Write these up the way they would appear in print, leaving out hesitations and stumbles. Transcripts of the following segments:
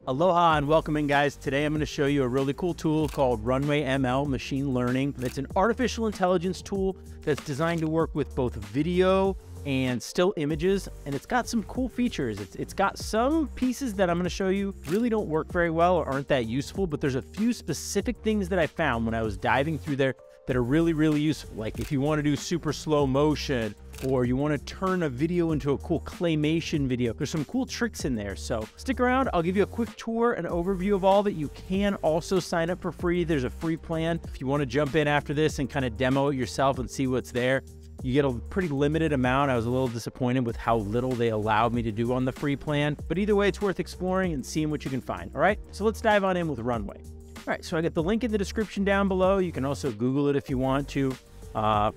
Aloha and welcome in, guys. Today I'm going to show you a really cool tool called RunwayML Machine Learning. It's an artificial intelligence tool that's designed to work with both video and still images, and it's got some cool features. It's got some pieces that I'm going to show you really don't work very well or aren't that useful, but there's a few specific things that I found when I was diving through there that are really, really useful. Like if you want to do super slow motion, or you want to turn a video into a cool claymation video, there's some cool tricks in there. So stick around, I'll give you a quick tour, an overview of all of it. You can also sign up for free. There's a free plan. If you want to jump in after this and kind of demo it yourself and see what's there, you get a pretty limited amount. I was a little disappointed with how little they allowed me to do on the free plan, but either way, it's worth exploring and seeing what you can find. All right, so let's dive on in with Runway. All right, so I got the link in the description down below. You can also Google it if you want to.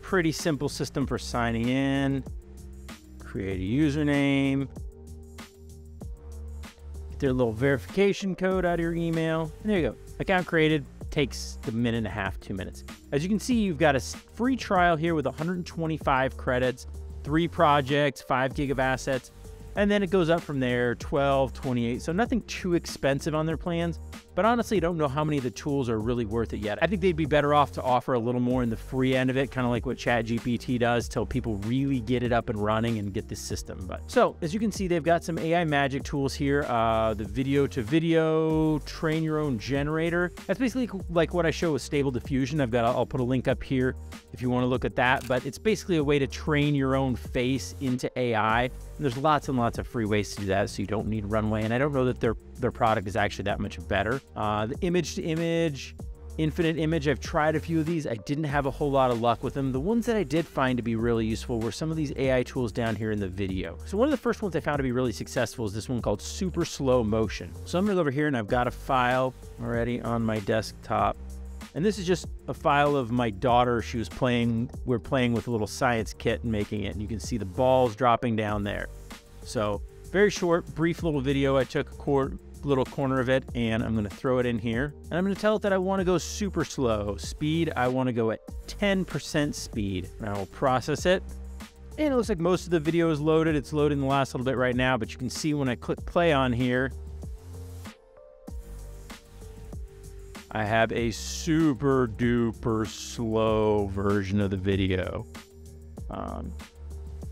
Pretty simple system for signing in. Create a username. Get their little verification code out of your email. And there you go. Account created. Takes a minute and a half, 2 minutes. As you can see, you've got a free trial here with 125 credits, 3 projects, 5 gig of assets. And then it goes up from there, 12, 28. So nothing too expensive on their plans. But honestly, I don't know how many of the tools are really worth it yet. I think they'd be better off to offer a little more in the free end of it, kind of like what ChatGPT does, till people really get it up and running and get this system. But so as you can see, they've got some AI magic tools here. The video to video, train your own generator. That's basically like what I show with Stable Diffusion. I'll put a link up here if you want to look at that. But it's basically a way to train your own face into AI. And there's lots and lots of free ways to do that, so you don't need Runway. And I don't know that their product is actually that much better. The image to image, infinite image, I've tried a few of these. I didn't have a whole lot of luck with them. The ones that I did find to be really useful were some of these AI tools down here in the video. So one of the first ones I found to be really successful is this one called super slow motion. So I'm gonna go over here and I've got a file already on my desktop. And this is just a file of my daughter. We're playing with a little science kit and making it. And you can see the balls dropping down there. So very short, brief little video. I took a little corner of it and I'm going to throw it in here. And I'm going to tell it that I want to go super slow. Speed, I want to go at 10% speed. And I will process it. And it looks like most of the video is loaded. It's loading the last little bit right now, but you can see when I click play on here, I have a super duper slow version of the video.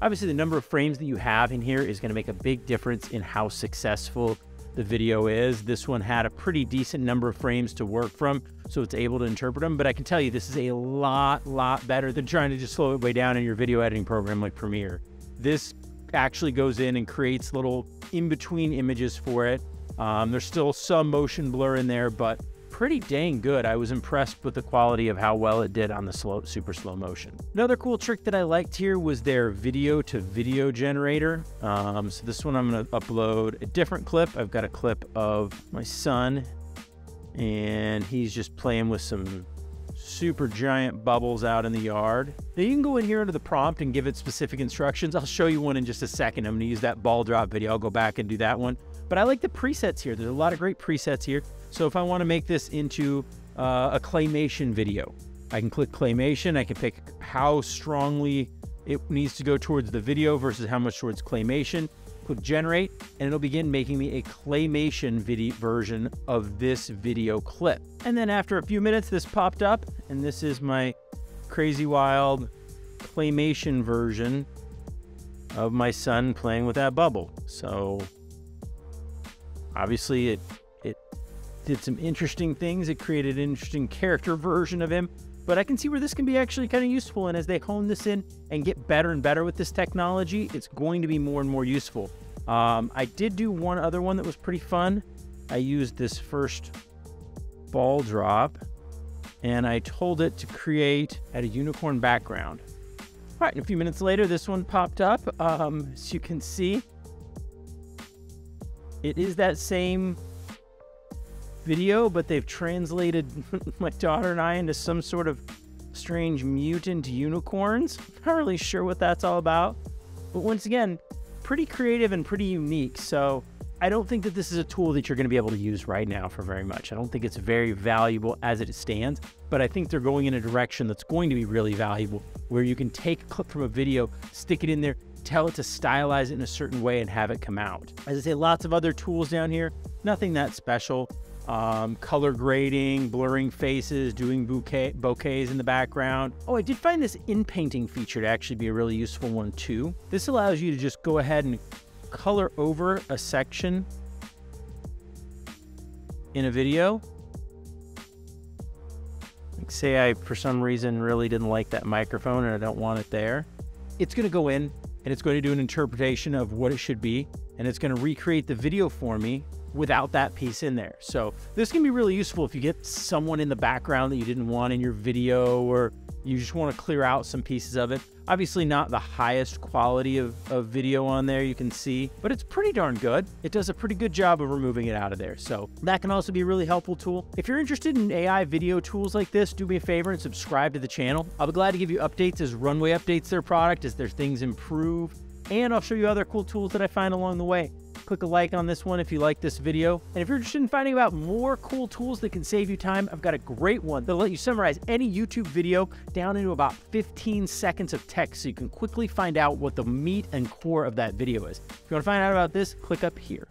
Obviously, the number of frames that you have in here is going to make a big difference in how successful the video is. This one had a pretty decent number of frames to work from, so it's able to interpret them. But I can tell you, this is a lot better than trying to just slow it way down in your video editing program like Premiere. This actually goes in and creates little in-between images for it. There's still some motion blur in there, but pretty dang good. I was impressed with the quality of how well it did on the super slow motion. Another cool trick that I liked here was their video to video generator. So this one I'm going to upload a different clip. I've got a clip of my son and he's just playing with some super giant bubbles out in the yard. Now you can go in here under the prompt and give it specific instructions. I'll show you one in just a second. I'm going to use that ball drop video. I'll go back and do that one. But I like the presets here. There's a lot of great presets here. So if I want to make this into a claymation video, I can click claymation. I can pick how strongly it needs to go towards the video versus how much towards claymation. Click generate, and it'll begin making me a claymation video version of this video clip. And then after a few minutes, this popped up, and this is my crazy wild claymation version of my son playing with that bubble. So obviously it did some interesting things. It created an interesting character version of him, but I can see where this can be actually kind of useful. And as they hone this in and get better and better with this technology, it's going to be more and more useful. I did do one other one that was pretty fun. I used this first ball drop and I told it to create a unicorn background. All right, and a few minutes later, this one popped up. As you can see, it is that same video, but they've translated my daughter and I into some sort of strange mutant unicorns. Not really sure what that's all about, but once again, pretty creative and pretty unique. So I don't think that this is a tool that you're going to be able to use right now for very much. I don't think it's very valuable as it stands, but I think they're going in a direction that's going to be really valuable, where you can take a clip from a video, stick it in there, tell it to stylize it in a certain way and have it come out. As I say, lots of other tools down here. Nothing that special. Color grading, blurring faces, doing bouquets in the background. Oh, I did find this inpainting feature to actually be a really useful one too. This allows you to just go ahead and color over a section in a video. Like say I, for some reason, really didn't like that microphone and I don't want it there. It's going to go in and it's going to do an interpretation of what it should be, and it's going to recreate the video for me without that piece in there. So this can be really useful if you get someone in the background that you didn't want in your video, or you just want to clear out some pieces of it. Obviously not the highest quality of video on there, you can see, but it's pretty darn good. It does a pretty good job of removing it out of there. So that can also be a really helpful tool. If you're interested in AI video tools like this, do me a favor and subscribe to the channel. I'll be glad to give you updates as Runway updates their product, as their things improve, and I'll show you other cool tools that I find along the way. Click a like on this one if you like this video. And if you're interested in finding out more cool tools that can save you time, I've got a great one that'll let you summarize any YouTube video down into about 15 seconds of text so you can quickly find out what the meat and core of that video is. If you want to find out about this, click up here.